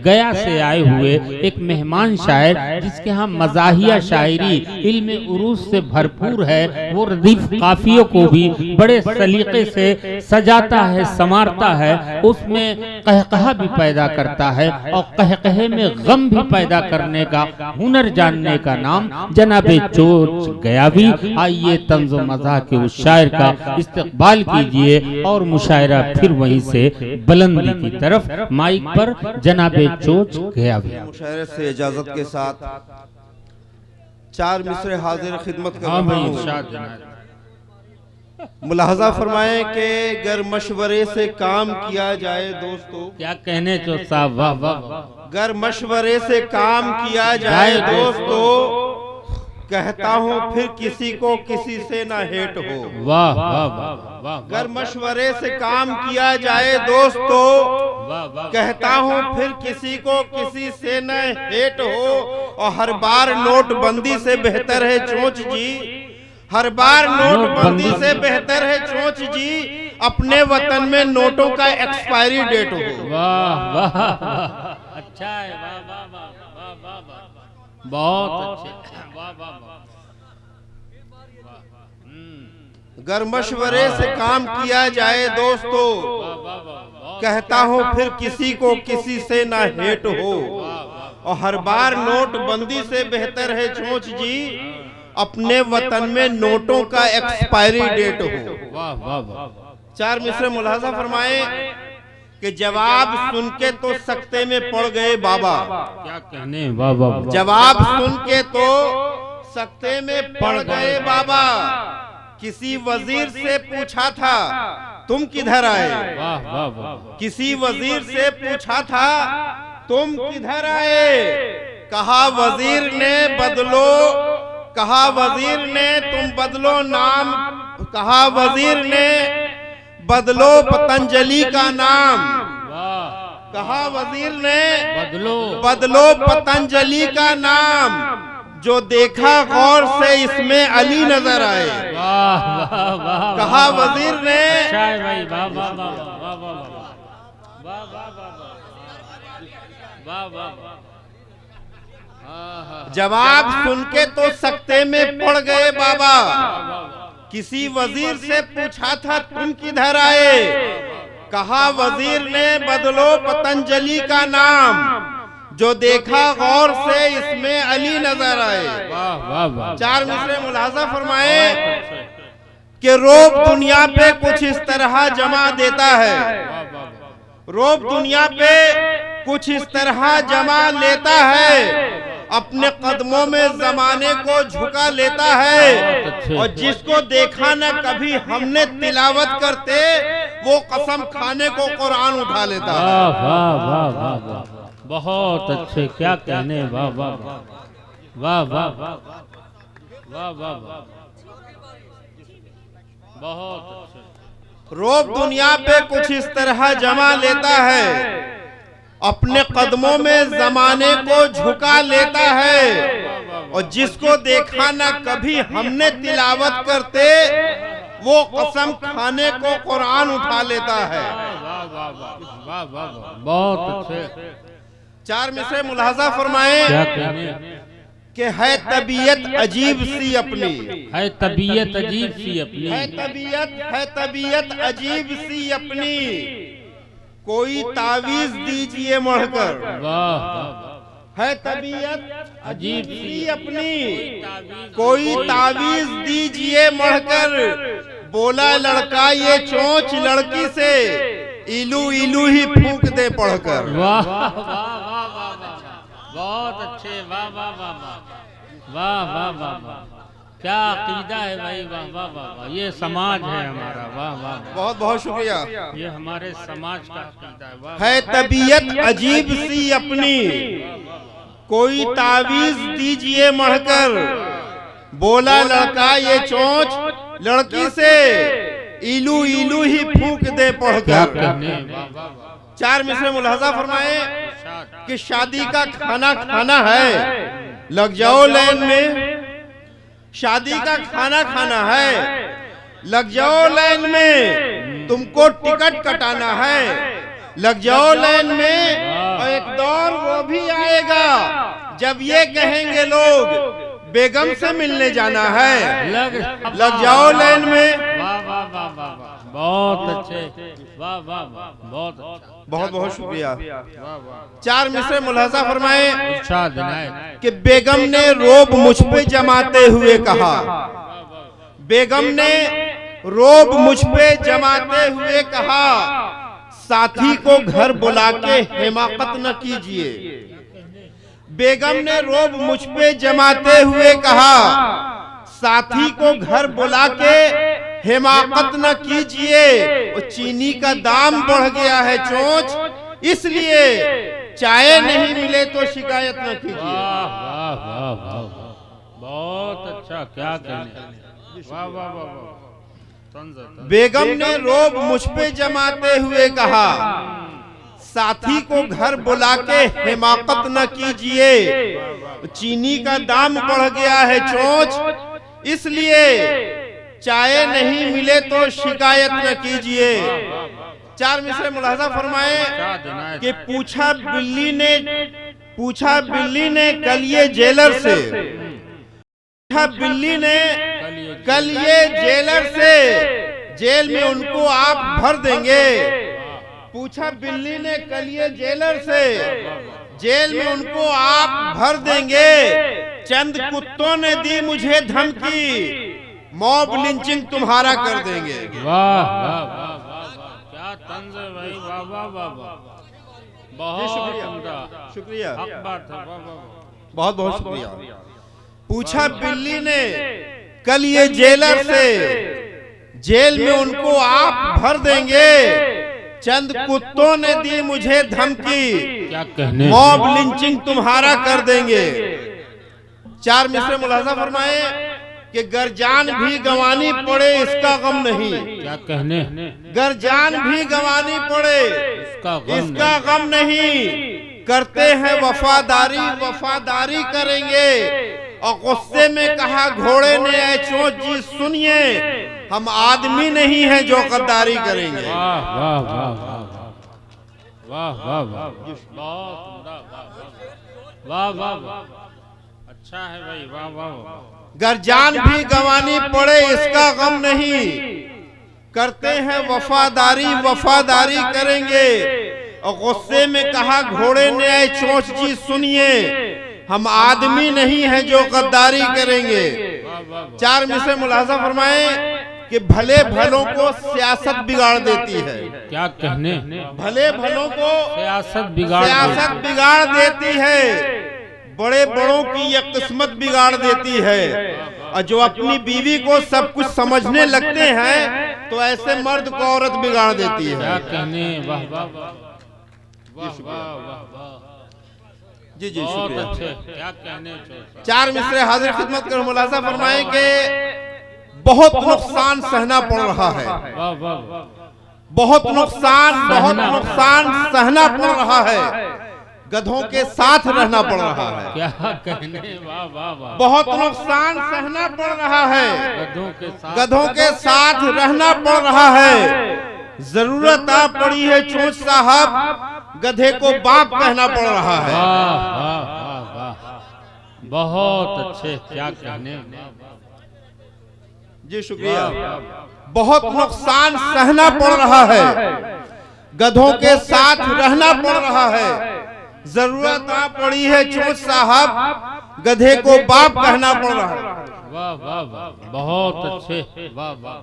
गया से आए हुए एक मेहमान शायर जिसके यहाँ मज़ाहिया शायरी इल्म उरूस से भरपूर है, वो रदीफ काफियों को भी बड़े सलीके से सजाता है, संवारता है, उसमें कहकहा भी पैदा करता है और कहकहे में गम भी पैदा करने का हुनर जानने का नाम जनाबे चोच गयावी। आइए तंज़ो मज़ाह के उस शायर का इस्तकबाल कीजिए और मुशायरा फिर वहीं से बुलंदी की तरफ। माइक पर जनाबे चोच गयावी। मुशायरे से इजाजत के साथ 4 मिसरे हाजिर खिदमत कर रहा हूं। मुलाहजा फरमाएं कि गर मशवरे से काम किया जाए दोस्तों। क्या कहने चो साहब, वाह वाह। गर मशवरे से काम किया जाए दोस्तों, कहता हूँ फिर किसी को किसी से ना हेट हो। वाह वाह वाह। गर मशवरे से काम किया जाए दोस्तों, कहता हूँ फिर किसी को किसी से न हेट हो। और हर बार नोटबंदी से बेहतर है चोंच जी, हर बार नोटबंदी से बेहतर है चोंच जी, अपने वतन में नोटों का एक्सपायरी डेट हो। वाह वाह, अच्छा है, वाह वाह वाह वाह वाह, बहुत अच्छे, वाह वाह वाह। गर मशवरे से काम किया जाए दोस्तों, कहता हूँ फिर किसी को किसी से ना हेट हो। और हर बार नोटबंदी से बेहतर है चोंच जी, अपने वतन में नोटों का एक्सपायरी डेट हो। वाह वाह वाह। 4 मिसरे मुलाहजा फरमाए कि जवाब सुन के तो सख्ते में पड़ गए बाबा। क्या कहने, वाह वाह। जवाब सुन के तो सख्ते में पड़ गए बाबा। किसी वजीर से पूछा था तुम किधर आए। वाह वाह वाह। किसी वजीर से पूछा था तुम किधर आए। कहा वजीर ने बदलो, कहा वजीर ने तुम बदलो नाम, कहा वजीर ने बदलो पतंजलि का नाम। कहा वजीर ने बदलो पतंजलि का नाम, जो देखा गौर से इसमें अली नजर आए। वाह वाह वाह। कहा वजीर ने, अच्छा है भाई, वाह वाह वाह वाह वाह वाह वाह वाह वाह। जवाब सुन के तो सख्ते में पड़ गए बाबा। किसी वजीर से पूछा था तुम किधर आए। कहा वजीर ने बदलो पतंजलि का नाम, जो देखा गौर से इसमें अली नजर आए। वाह वाह वाह। 4 मिसरे मुलाहजा फरमाए कि रोब दुनिया पे कुछ इस तरह जमा देता है। रोब दुनिया पे कुछ इस तरह जमा लेता है, अपने कदमों में जमाने को झुका लेता है। और जिसको देखा न कभी हमने तिलावत करते, वो कसम खाने को कुरान उठा लेता है। वाह वाह वाह वाह, बहुत अच्छे, क्या कहने, वाह वाह वाह वाह वाह वाह वाह वाह, बहुत अच्छे। रोब दुनिया पे कुछ इस तरह जमा लेता है, अपने कदमों में जमाने को झुका लेता है। और जिसको देखा न कभी हमने तिलावत करते, वो कसम खाने को कुरान उठा लेता है। बहुत अच्छे। 4 मिसरे मुलाहजा फरमाए कि है तबीयत अजीब सी अपनी, है तबीयत अजीब सी अपनी, है तबीयत अजीब सी अपनी, कोई तावीज दीजिए मढ़कर। वाह। है तबीयत अजीब सी अपनी, कोई तावीज दीजिए मढ़कर। बोला लड़का ये चोंच लड़की से, इलू इलू ही फूंक दे पढ़कर। वाह वाह वाह वाह, बहुत अच्छे, वाह वाह वाह वाह वाह वाह वाह। क्या अकीदा है भाई, वाह वाह वाह वाह। ये समाज है हमारा, वाह वाह। बहुत बहुत शुक्रिया, ये हमारे समाज का अकीदा है। वाह। है तबीयत अजीब सी अपनी, कोई तावीज दीजिए मढ़कर। बोला लड़का ये चोंच लड़की से, इलू इलू ही फूंक दे पढ़कर। 4 मिसरे मुलाहजा फरमाए कि शादी का खाना खाना है, लग जाओ लाइन में। शादी का खाना खाना है, लग जाओ लाइन में। तुमको टिकट कटाना है, लग जाओ लाइन में। और एक दौर जब ये कहेंगे लोग बेगम से मिलने जाना है, लग जाओ लाइन में। वाह वाह वाह वाह वाह, बहुत अच्छे, वाह वाह वाह, बहुत अच्छा, बहुत बहुत शुक्रिया। वाह वाह। 4 मिसरे मुलाहजा फरमाए इरशाद इनायत। कि बेगम ने रोब मुझ पे जमाते हुए कहा, बेगम ने रोब मुझ पे जमाते हुए कहा, साथी को घर बुला के हिमाकत न कीजिए। बेगम ने रोब मुझ पे जमाते हुए कहा, साथी को घर बुला के हिमाकत न कीजिए, और चीनी का दाम बढ़ गया है चोंच, इसलिए चाय नहीं मिले तो शिकायत न कीजिए। वाह वाह वाह वाह, बहुत अच्छा, क्या कहने, वाह वाह वाह वाह। बेगम ने रोब मुझ पे जमाते हुए कहा, साथी को घर बुला के हिमाकत न कीजिए, चीनी का दाम बढ़ गया है चोंच, इसलिए चाय नहीं मिले तो शिकायत न कीजिए। 4 मिसरे मुलाहजा फरमाए कि पूछा बिल्ली ने कल ये जेलर से, बिल्ली ने कल ये जेलर से, जेल में उनको आप भर देंगे। पूछा बिल्ली ने कल ये जेलर से, जेल में उनको आप भर देंगे। चंद कुत्तों ने दी मुझे धमकी, मॉब लिंचिंग तुम्हारा कर देंगे। वाह वाह वाह वाह, क्या तंज है भाई, वाह वाह वाह वाह, बहुत शुक्रिया, हक बात है, वाह वाह, बहुत बहुत शुक्रिया। पूछा बिल्ली ने कल ये जेलर से, जेल में उनको आप भर देंगे। चंद कुत्तों ने दी मुझे धमकी, क्या कहने, मॉब लिंचिंग तुम्हारा कर देंगे। 4 मिसरे मुलाहजा फरमाए कि गर जान भी गंवानी पड़े इसका गम नहीं, क्या कहने, गर जान भी गंवानी पड़े इसका गम नहीं, करते हैं वफादारी, वफादारी करेंगे। और गुस्से में कहा घोड़े ने, ऐ चोंच जी सुनिए, हम आदमी नहीं हैं जो गद्दारी करेंगे। वाह वाह वाह वाह वाह वाह, वाह वाह वाह, अच्छा है भाई, वाह वाह वाह। गर जान भी गंवानी पड़े इसका गम नहीं, करते हैं वफादारी, वफादारी करेंगे। और गुस्से में कहा घोड़े ने, ऐ चोंच जी सुनिए, हम आदमी नहीं हैं जो गद्दारी करेंगे। 4 मिसरे मुलाहजा फरमाए कि भले भलों को सियासत बिगाड़ देती है, क्या कहने, भले भलों को सियासत बिगाड़ देती है, बड़े बड़ों की ये किस्मत बिगाड़ देती है। और जो अपनी बीवी को सब कुछ समझने लगते हैं, तो ऐसे मर्द को औरत बिगाड़ देती है। क्या कहने, वाह वाह वाह वाह वाह, जी जी शुक्रिया, क्या कहने। 4 मिसरे हाजिर खिदमत कर मुलाहजा फरमाए कि बहुत नुकसान सहना पड़ रहा है, वाह वाह, बहुत नुकसान सहना पड़ रहा है, गधों के साथ रहना पड़ रहा है। क्या कहने, वाह वाह वाह, बहुत नुकसान सहना पड़ रहा है, गधों के साथ रहना पड़ रहा है। जरूरत आ पड़ी है चोंच साहब, गधे को बाप कहना पड़ रहा है। वाह वाह वाह वाह, बहुत अच्छे, क्या कहने, जी शुक्रिया। बहुत नुकसान सहना पड़ रहा है, गधों के साथ रहना पड़ रहा है। जरूरत आ पड़ी है चोंच साहब, गधे को बाप कहना पड़ रहा है। वाह वाह वाह, बहुत अच्छे, वाह वाह।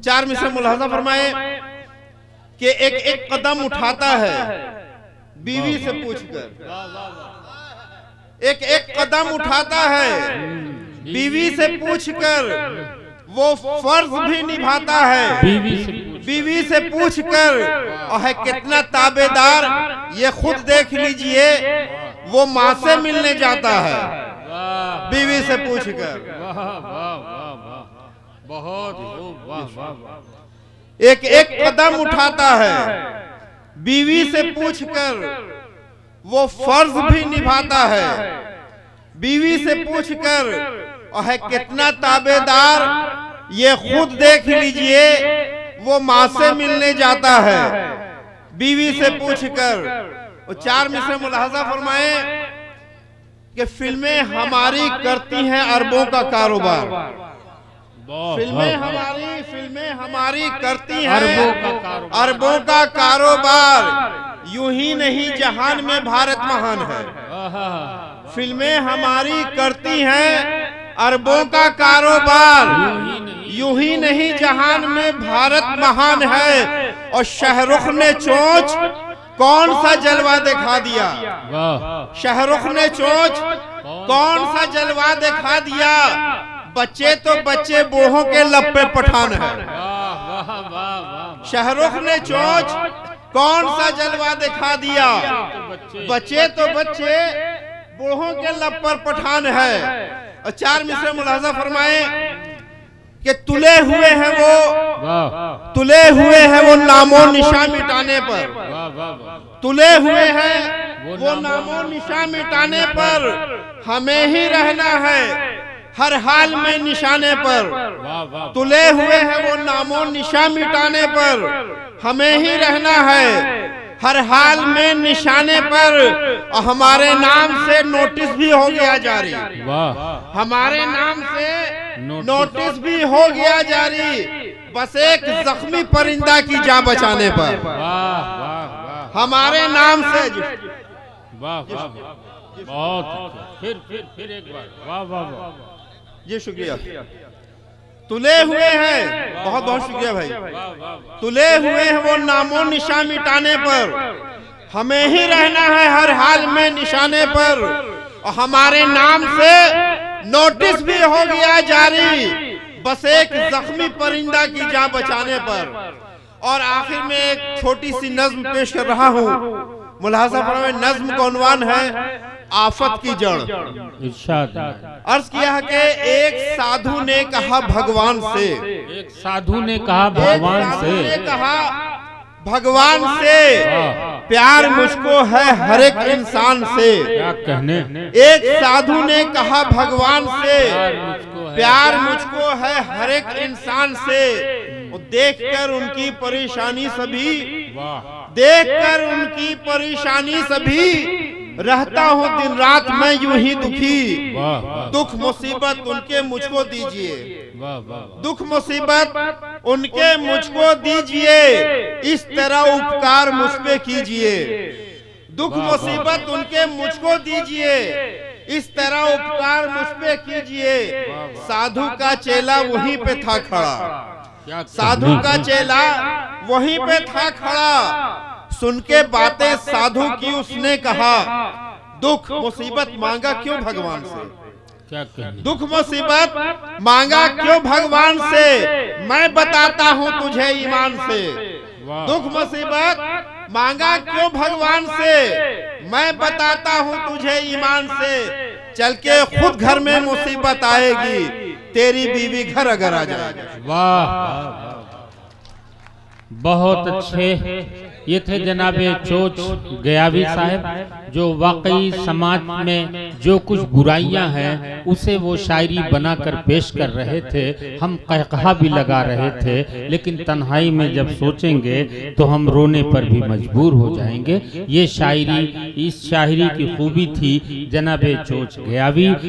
4 मिसरे मुलाहजा फरमाए कि एक कदम उठाता है बीवी से पूछकर, एक कदम उठाता है बीवी से पूछकर, वो फर्ज भी निभाता है बीवी से पूछकर, और है कितना ताबेदार ये खुद देख लीजिए, वो माँ से मिलने जाता है बीवी से पूछकर। वाह वाह वाह वाह, बहुत वाह वाह। एक कदम उठाता है बीवी से पूछकर, वो फर्ज भी निभाता है बीवी से पूछकर, और है कितना ताबेदार ये खुद देख लीजिए, वो माँ से मिलने जाता है बीवी से पूछकर। और 4 मिसरे मुलाहजा फरमाए कि फिल्में हमारी करती हैं अरबों का कारोबार। फिल्में हमारी करती हैं अरबों का कारोबार। यूं ही नहीं जहान में भारत महान है। फिल्में हमारी करती हैं अरबों का कारोबार। यूं ही नहीं जहान में भारत महान है। और शाहरुख ने चोंच कौन सा जलवा दिखा दिया। शाहरुख ने चोंच कौन सा जलवा दिखा दिया। बच्चे तो बच्चे, बूढ़ों के लप्पे पठान है। शाहरुख ने चोंच कौन सा जलवा दिखा दिया। बच्चे तो बच्चे, बूढ़ों के लप्पर पठान है। और 4 मिसरे मुलाजा फरमाए कि तुले हुए हैं वो नामो निशान मिटाने पर। तुले हुए हैं वो नामो निशान मिटाने पर। हमें ही रहना है हर हाल में निशाने पर। तुले हुए हैं वो नामो निशान मिटाने पर। हमें ही रहना है हर हाल में निशाने पर। और हमारे नाम से नोटिस भी हो गया जारी। हमारे नाम से नोटिस भी हो गया जारी। बस एक जख्मी परिंदा की जान बचाने पर। हमारे नाम से बहुत फिर एक बार वाह वाह वाह जी, शुक्रिया। तुले हुए हैं, बहुत बहुत शुक्रिया भाई। तुले हुए हैं वो नामो निशान मिटाने पर। हमें ही रहना है हर हाल में निशाने पर। और हमारे नाम से नोटिस भी हो गया जारी। बस एक जख्मी परिंदा की जान बचाने पर। और आखिर में एक छोटी सी नज्म पेश कर रहा हूँ। मुलाजा फरमाए, नज्म का उन्वान है आफत की जड़। अर्ज किया है कि एक साधु ने कहा भगवान से। एक साधु ने कहा भगवान से। भगवान से प्यार मुझको है हर एक इंसान से। क्या कहने। एक साधु ने कहा भगवान से प्यार मुझको है हर एक इंसान से। देखकर उनकी परेशानी सभी, देखकर उनकी परेशानी सभी, रहता हूँ दिन रात मैं यूं ही दुखी। दुख मुसीबत उनके मुझको दीजिए। दुख मुसीबत उनके मुझको दीजिए। इस तरह उपकार मुझ पे कीजिए। दुख मुसीबत उनके मुझको दीजिए। इस तरह उपकार मुझ पे कीजिए। साधु का चेला वहीं पे था खड़ा। साधु का चेला वहीं पे था खड़ा। सुन के बातें साधु की उसने कहा, दुख मुसीबत मांगा क्यों भगवान से। क्या कहने। दुख मुसीबत मांगा क्यों भगवान से। मैं बताता हूँ तुझे ईमान से। दुख मुसीबत मांगा क्यों भगवान से। मैं बताता हूँ तुझे ईमान से। चल के खुद घर में मुसीबत आएगी। तेरी बीवी घर अगर आ जाएगी। वाह, बहुत अच्छे। ये थे जनाबे चोच गयावी साहब, जो वाकई समाज में जो कुछ बुराइयां हैं उसे वो शायरी बनाकर पेश कर रहे थे। हम कहकहा भी लगा रहे थे, लेकिन तन्हाई में जब सोचेंगे तो हम रोने पर भी मजबूर हो जाएंगे। ये शायरी, इस शायरी की खूबी थी जनाबे चोच गयावी।